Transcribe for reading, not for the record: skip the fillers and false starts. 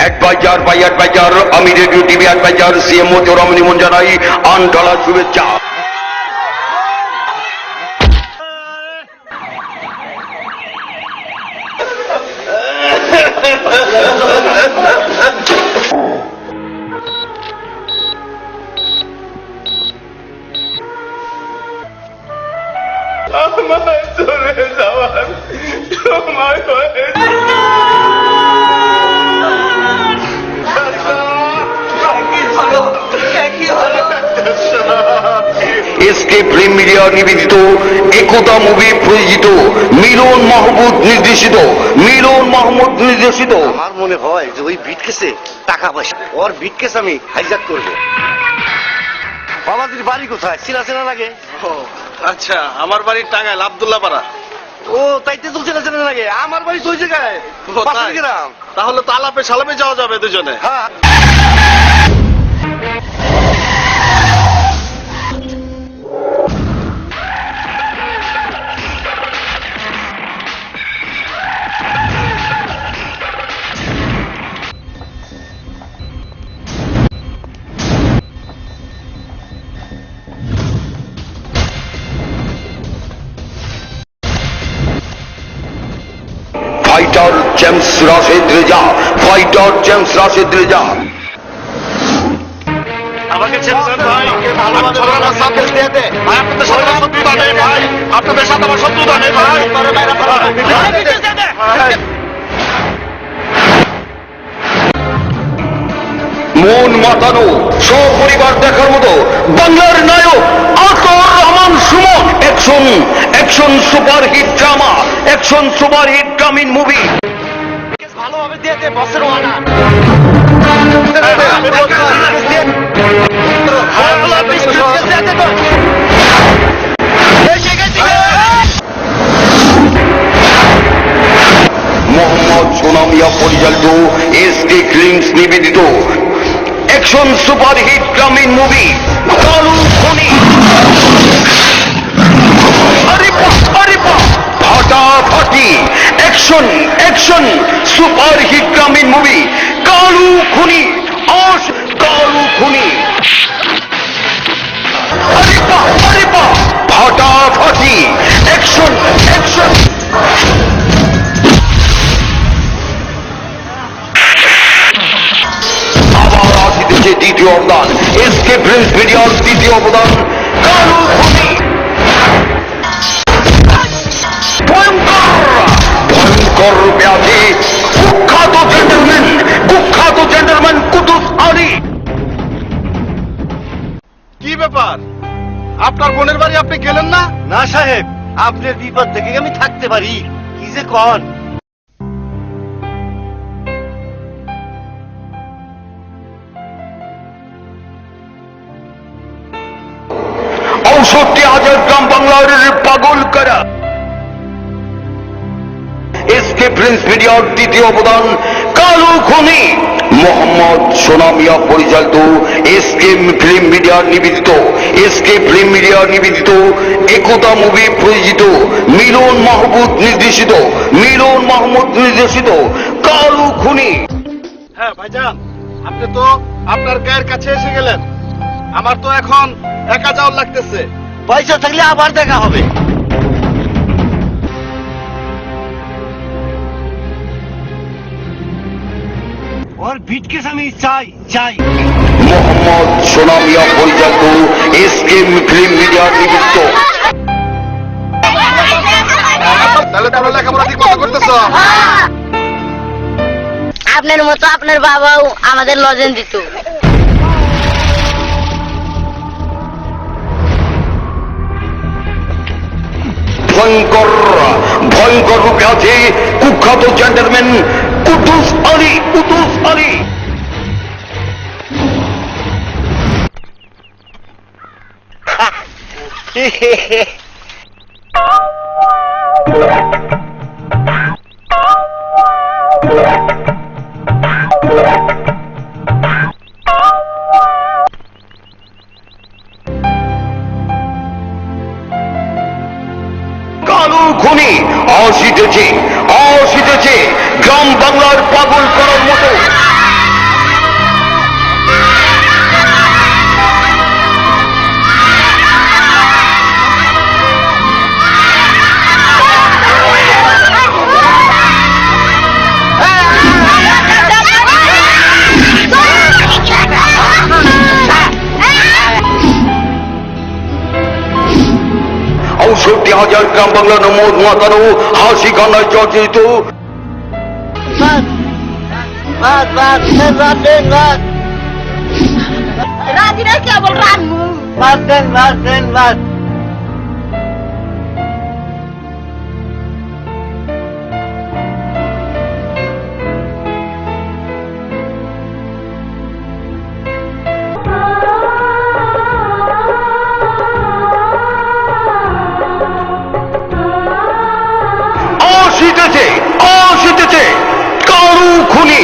Adviser by adviser, আমি radio TV adviser CM Motiur Rahman Emon জানাই আনঢালা শুভেচ্ছা। আমার চলে যাওয়ার সময় হয়েছে। এসকে ফিল্ম মিডিয়া নিবেদিত একতা মুভি প্রযোজিত মিলন মাহমুদ নির্দেশিত আমার মনে হয় যে ওই বিটকেসে টাকা পয়সা, ওর বিটকেস আমি হাইজ্যাক করবো। বাবাদের বাড়ি কোথায়? চেনা চেনা লাগে। আচ্ছা, আমার বাড়ির টাঙ্গাইল আব্দুল্লাহ পাড়া। ও তাইতে তো চেনা চেনা লাগে। আমার বাড়ি তো ওই জায়গায় পাশের গ্রাম। তাহলে তো আলাপে সালাপে যাওয়া যাবে দুজনে। হ্যাঁ, ফাইটার জেমস রাশেদ রেজা। আমাকে ছেড়ে ভাই, আমাদের ছোটরা সাথে দিয়ে দে ভাই, আপনাদের সাথে আমার শত্রুতা নেই ভাই, আপনাদের সাথে আমার শত্রুতা নেই ভাই। মন মাতানো সপরিবার দেখার মতো বাংলার নায়ক আতর Rahman Suman, action superhit drama, action superhit গ্রামীণ মুভি। ভালোভাবে দিয়ে দে বসের ওয়ানা। মোহাম্মদ সোনামিয়া পরিচালিত এসকে ফিল্মস নিবেদিত অ্যাকশন সুপারহিট গ্রামীণ মুভি কালু খনি। ফাটাফাটি অ্যাকশন সুপারহিট গ্রামীণ মুভি কালু খনি। ফাটাফাটি অ্যাকশন। আবার আসিতেছে দ্বিতীয় অবদান, এসকে ফিল্মস মিডিয়ার দ্বিতীয় অবদান কালু খনি। ভয়ঙ্কর রূপে আছে কুখ্যাত জেন্টলম্যান কুতুস আলী। কি ব্যাপার, আপনার বোনের বাড়ি আপনি গেলেন না? না সাহেব, আপনার বিপদ থেকে আমি থাকতে পারি। কি যে কন। ঔষধটি হাজার গ্রাম বাংলার পাগল করা। এসকে ফিল্মস মিডিয়ার দ্বিতীয় অবদান কালু খনি। মোহাম্মদ সোনামিয়া পরিচালিত এসকে ফিল্ম মিডিয়া নিবেদিত একতা মুভি প্রযোজিত মিলন মাহমুদ নির্দেশিত কালু খনি। হ্যাঁ ভাইজান, আপনি তো আপনার গায়ের কাছে এসে গেলেন। আমার তো এখন একা যাওয়ার লাগতেছে। পয়সা থাকলে আবার দেখা হবে। ওর বিটকেস আমি চাই। মোহাম্মদ সোনামিয়া পরিচালিত এসকে ফিল্ম মিডিয়া নিবেদিত। তাহলে তোমরা লেখাপড়া ঠিক মতো করতেছো? আপনার মতো আপনার বাবাও আমাদের লজেন দিত। ভয়ঙ্কর রূপে আছে কুখ্যাত জেন্টলম্যান কুতুস আলী। কালু খনি আসিতেছে গ্রাম বাংলার পাগল করার মতো হাজার গ্রাম বাংলা নমোদ মাতানো হাসি কান্নায় জর্জরিত। রাজিরা কেবল রানমু আসিতেছে কারু খুনি।